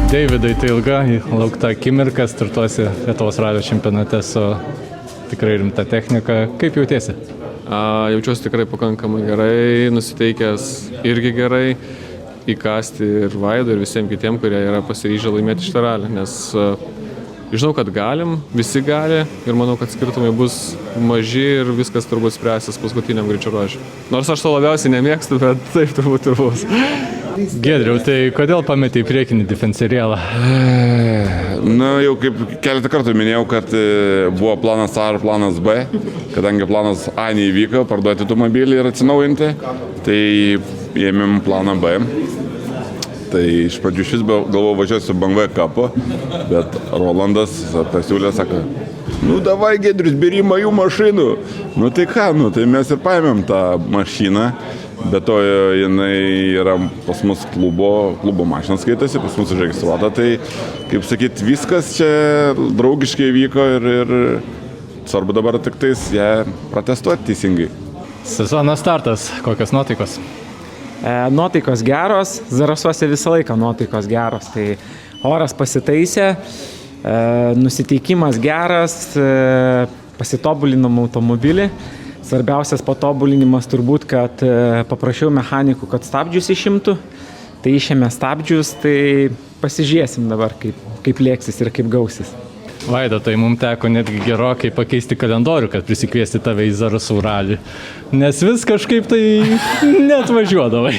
Deividai, tai ilga, laukta akimirka, startuosi Lietuvos ralio čempionate su tikrai rimta technika. Kaip jautiesi? Jaučiuosi tikrai pakankamai gerai, nusiteikęs irgi gerai įkasti ir Vaido ir visiems kitiems, kurie yra pasiryžę laimėti šitą ralį, nes žinau, kad galim, visi gali ir manau, kad skirtumai bus maži ir viskas turbūt spręsis paskutiniam greičio ruože. Nors aš to labiausiai nemėgstu, bet taip turbūt ir bus. Giedriau, tai kodėl pametei priekinį diferencialą? Na, jau kaip keletą kartų minėjau, kad buvo planas A ir planas B, kadangi planas A neįvyko, parduoti automobilį ir atsinaujinti, tai ėmėm planą B. Tai iš pradžių šis galvojau važiuosiu BMW kapu, bet Rolandas pasiūlė, sako, nu davai Giedrius, bėrimą jų mašinų. Nu tai ką, tai mes ir paėmėm tą mašiną. Be to jinai yra pas mus klubo mašina skaitasi, pas mus užregistruota, tai kaip sakyt, viskas čia draugiškai vyko ir svarbu dabar tik tais ją protestuoti teisingai. Sezono startas, kokios nuotaikos? Nuotaikos geros, Zarasuose visą laiką nuotaikos geros, tai oras pasitaisė, nusiteikimas geras, pasitobulinom automobilį. Svarbiausias patobulinimas turbūt, kad paprašiau mechanikų, kad stabdžius išimtų, tai išėmė stabdžius, tai pasižiūrėsim dabar, kaip lėksis ir kaip gausis. Vaida, tai mums teko netgi gerokai pakeisti kalendorių, kad prisikviesti tave į Zarasų ralį, nes vis kažkaip tai neatvažiuodavai.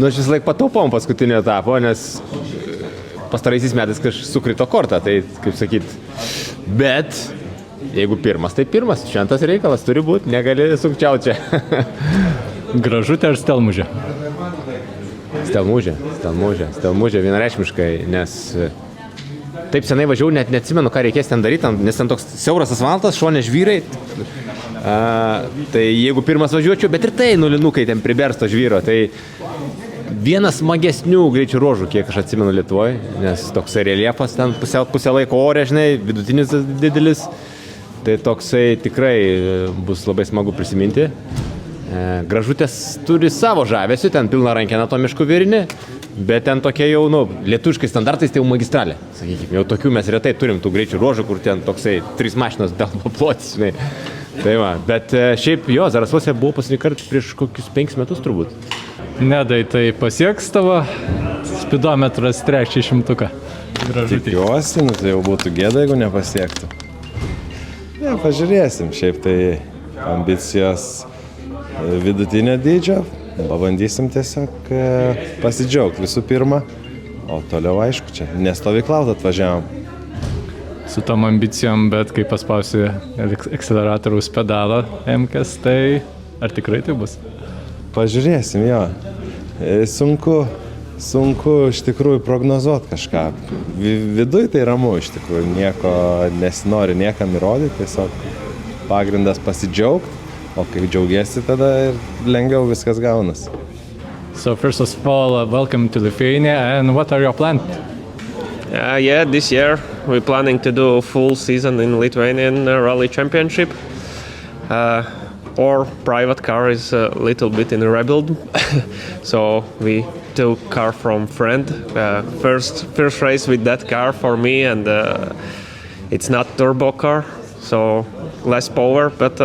Nu, aš vis laik pataupom paskutinio etapo, nes pastaraisiais metais kažkaip sukrito kortą, tai kaip sakyt, bet jeigu pirmas, tai pirmas, šventas reikalas turi būti, negali sukčiauti čia. Gražutė ar Stelmužė? Stelmužė vienareikšmiškai, nes taip senai važiavau, net neatsimenu, ką reikės ten daryti, nes ten toks siauras asfaltas, šone žvyrai. Tai jeigu pirmas važiuočiau, bet ir tai nulinukai ten pribersto žvyro, tai vienas smagesnių greičių ruožų, kiek aš atsimenu Lietuvoje, nes toksai reljefas ten pusę laiko ore, žinai, vidutinis didelis. Tai toksai tikrai bus labai smagu prisiminti. Gražutės turi savo žavesių, ten pilna rankena to miškų virinį, bet ten tokie jau, lietuviškai standartais tai jau magistralė. Sakykime, jau tokių mes retai turim tų greičių ruožų, kur ten toksai 3 mašinos telpa plotis, žinai. Tai va, bet šiaip jo, Zarasuose buvo pasirinkart prieš kokius 5 metus turbūt. Nedai, tai pasieks tavo spidometras 300-ką. Tikiuosi, tai jau būtų gėda, jeigu nepasiektų. Ne, pažiūrėsim, šiaip tai ambicijos vidutinio dydžio, pabandysim tiesiog pasidžiaugti visų pirma, o toliau aišku, čia nestovyklaut atvažiavom. Su tom ambicijom, bet kai paspausi akceleratoriaus pedalą MKS, tai ar tikrai tai bus? Pažiūrėsim, jo. Sunku iš tikrųjų prognozuoti kažką. Viduj tai ramu iš tikrųjų, nieko nesinori niekam įrodyti, tiesiog pagrindas pasidžiaugti, o kai džiaugiesi, tada ir lengviau viskas gaunas. So first of all, welcome to Lithuania, and what are your plans? This year we're planning to do a full season in Lithuanian Rally Championship. Our private car is a little bit in rebuild, so we took car from friend. First race with that car for me, and it's not turbo car, so less power, but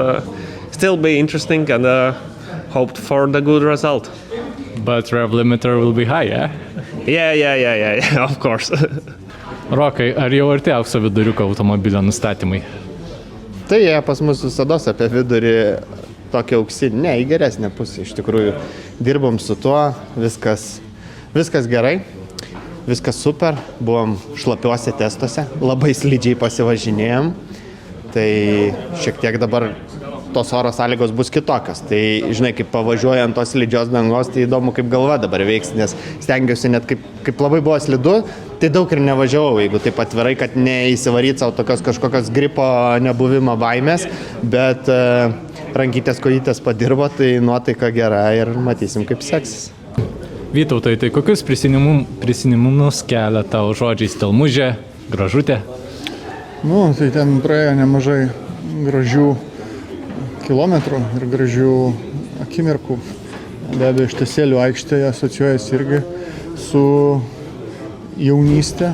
still be interesting and hoped for the good result. But rev limiter will be high, yeah? Yeah, of course. Rokai, ar jau arti aukso viduriuko automobilio nustatymai? Tai jie pas mus visados apie vidurį tokį auksinį, ne, į geresnę pusę. Iš tikrųjų, dirbom su tuo, viskas gerai, viskas super, buvom šlapiuose testuose, labai slidžiai pasivažinėjom, tai šiek tiek dabar tos oro sąlygos bus kitokios. Tai, žinai, kaip pavažiuoja ant tos slidžios dangos, tai įdomu, kaip galva dabar veiks, nes stengiausi net kaip labai buvo slidu, tai daug ir nevažiavau, jeigu taip atvirai, kad neįsivaryti savo tokios kažkokios gripo nebuvimo baimės, bet rankytės kojytės padirbo, tai nuotaika gera ir matysim, kaip seksis. Vytautai, tai kokius prisiminimus kelia tau žodžiai Stelmužė, Gražutė? Tai ten praėjo nemažai gražių kilometrų ir gražių akimirkų. Be abejo, Štesėlių aikštėje asocijuojasi irgi su jaunystę,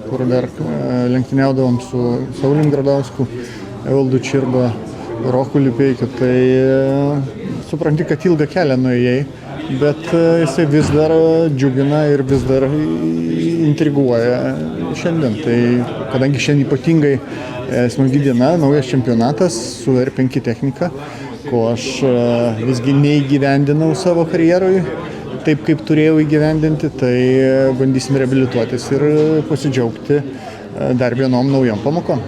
kur dar lenktyniaudavom su Saulim Gradausku, Evaldu Čirba, Roku Lipeikiu, tai supranti, kad ilgą kelią nuėjai, bet jisai vis dar džiugina ir vis dar intriguoja šiandien. Tai kadangi šiandien ypatingai smagi diena, naujas čempionatas su R5 technika, ko aš visgi neįgyvendinau savo karjeroj, taip kaip turėjau įgyvendinti, tai bandysim reabilituotis ir pasidžiaugti dar vienom naujom pamokom.